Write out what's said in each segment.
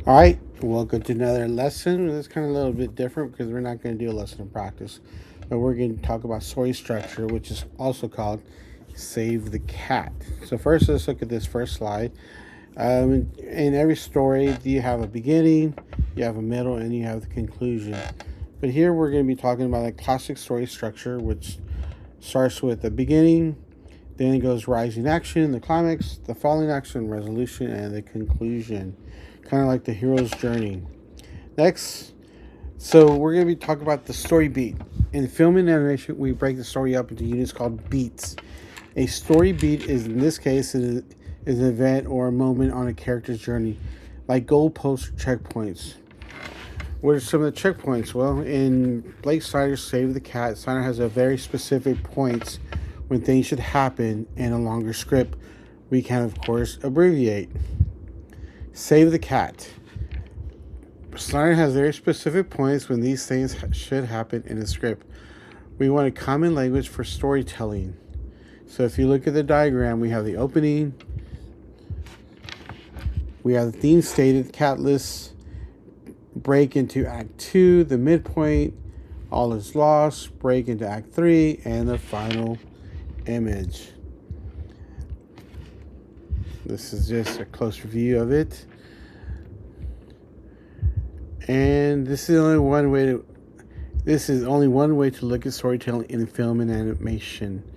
All right, welcome to another lesson. It's kind of a little bit different because we're not going to do a lesson in practice, but we're going to talk about story structure, which is also called Save the Cat. So, first, let's look at this first slide. In every story, you have a beginning, you have a middle, and you have the conclusion. But here we're going to be talking about a classic story structure, which starts with the beginning, then it goes rising action, the climax, the falling action, resolution, and the conclusion. Kind of like the hero's journey. Next, so we're going to be talking about the story beat. In film and animation, we break the story up into units called beats. A story beat is, in this case, is an event or a moment on a character's journey, like goalposts or checkpoints. What are some of the checkpoints? Well, in Blake Snyder's Save the Cat, Snyder has a very specific points when things should happen in a longer script. We can, of course, abbreviate. Save the Cat. Snyder has very specific points when these things should happen in a script. We want a common language for storytelling. So if you look at the diagram, we have the opening, we have the theme stated, catalyst, break into Act 2, the midpoint, all is lost, break into Act 3, and the final image. This is just a close review of it. And this is only one way to look at storytelling in film and animation.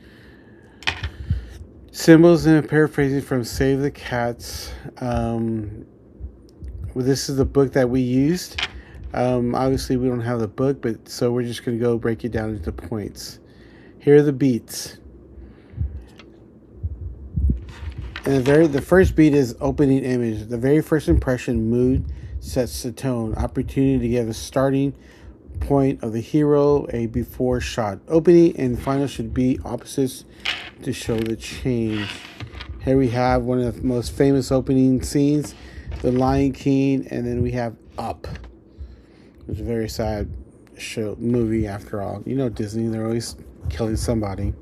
Symbols and paraphrasing from Save the Cats. This is the book that we used. Obviously, we don't have the book, but so we're just going to go break it down into points. Here are the beats. And the first beat is opening image. The very first impression, mood, sets the tone. Opportunity to give a starting point of the hero, a before shot. Opening and final should be opposites to show the change. Here we have one of the most famous opening scenes, The Lion King, and then we have Up. It's a very sad movie after all. You know Disney, they're always killing somebody.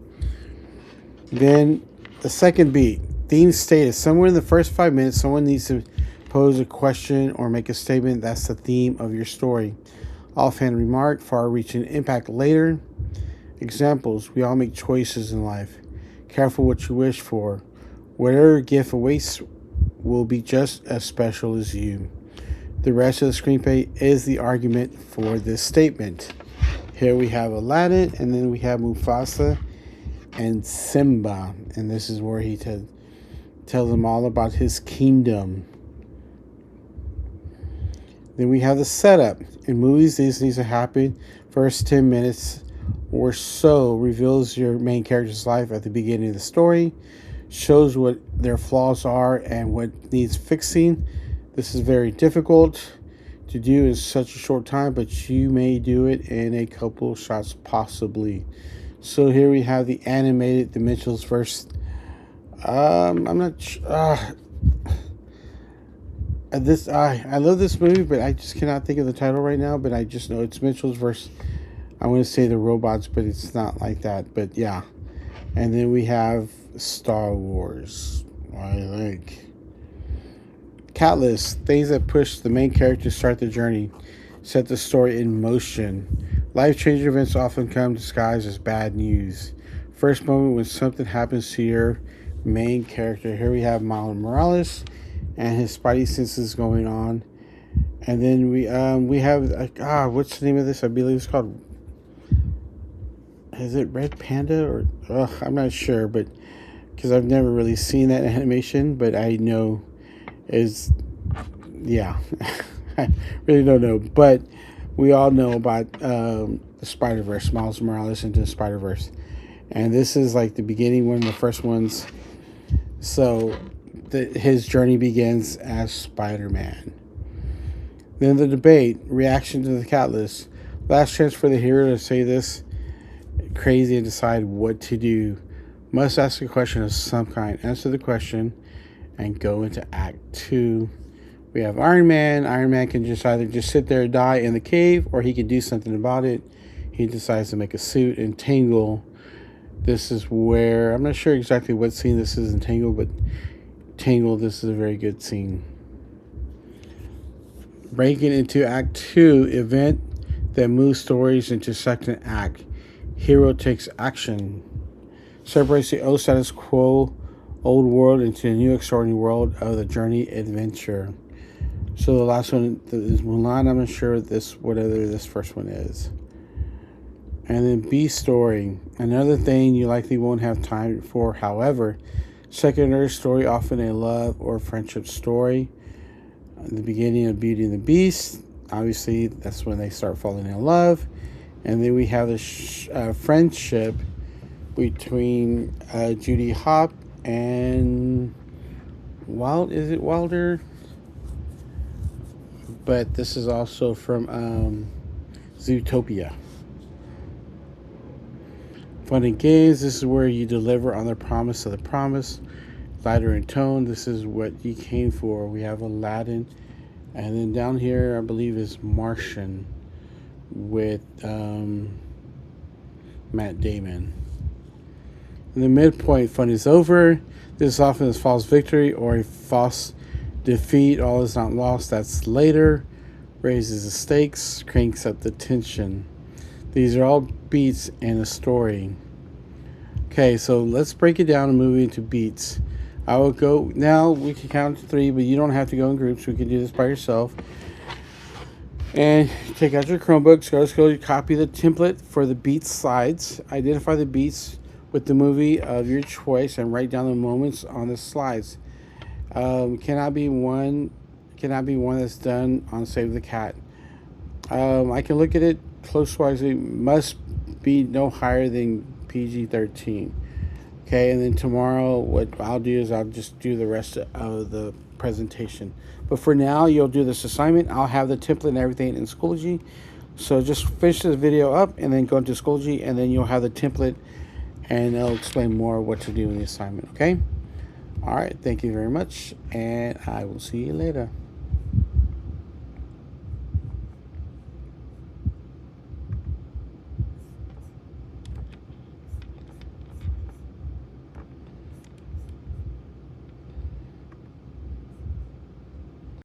Then the second beat, theme status. Somewhere in the first 5 minutes, someone needs to pose a question or make a statement. That's the theme of your story. Offhand remark, far-reaching impact later. Examples, we all make choices in life. Careful what you wish for. Whatever gift awaits will be just as special as you. The rest of the screenplay is the argument for this statement. Here we have Aladdin, and then we have Mufasa and Simba. And this is where he tells them all about his kingdom. Then we have the setup. In movies, this needs to happen. First 10 minutes or so reveals your main character's life at the beginning of the story, shows what their flaws are and what needs fixing. This is very difficult to do in such a short time, but you may do it in a couple shots possibly. So here we have the animated Dimensionals verse. I'm not I love this movie, but I just cannot think of the title right now. But I just know it's Mitchell's versus, I want to say the robots, but it's not like that. But yeah, and then we have Star Wars. I like Catalyst, things that push the main character to start the journey, set the story in motion. Life-changing events often come disguised as bad news. First moment when something happens to your main character. Here we have Miles Morales and his spidey senses going on. And then we have what's the name of this? I believe it's called, is it Red Panda or I'm not sure, but because I've never really seen that animation, but I know is yeah. I really don't know, but we all know about the Spider-Verse, Miles Morales into the Spider-Verse, and this is like the beginning, one of the first ones. So his journey begins as Spider-Man. Then the debate, reaction to the catalyst. Last chance for the hero to say this crazy and decide what to do. Must ask a question of some kind. Answer the question and go into Act 2. We have Iron Man. Iron Man can just either just sit there and die in the cave, or he can do something about it. He decides to make a suit. In Tangle, this is where, I'm not sure exactly what scene this is in Tangle, but Tangle, this is a very good scene. Breaking into Act 2, event that moves stories into second act. Hero takes action. Separates the old status quo, old world into a new extraordinary world of the journey adventure. So the last one is Mulan. I'm not sure whatever this first one is. And then B story. Another thing you likely won't have time for, however, secondary story, often a love or friendship story. The beginning of Beauty and the Beast. Obviously, that's when they start falling in love. And then we have the friendship between Judy Hopps and Wilder? But this is also from Zootopia. Fun and games. This is where you deliver on the promise of the promise. Lighter in tone. This is what you came for. We have Aladdin. And then down here, I believe, is Martian with Matt Damon. In the midpoint, fun is over. This is often a false victory or a false defeat. All is not lost. That's later. Raises the stakes, cranks up the tension. These are all beats in a story. Okay, so let's break it down and move into beats. I will go now. We can count to 3, but you don't have to go in groups. We can do this by yourself. And take out your Chromebooks, go to school, copy the template for the beats slides, identify the beats with the movie of your choice, and write down the moments on the slides. Cannot be one that's done on Save the Cat. I can look at it close-wise. It must be no higher than PG-13. Okay, and then tomorrow what I'll do is I'll just do the rest of the presentation. But for now, you'll do this assignment. I'll have the template and everything in Schoology. So just finish this video up and then go into Schoology, and then you'll have the template and it'll explain more what to do in the assignment, okay? All right, thank you very much, and I will see you later.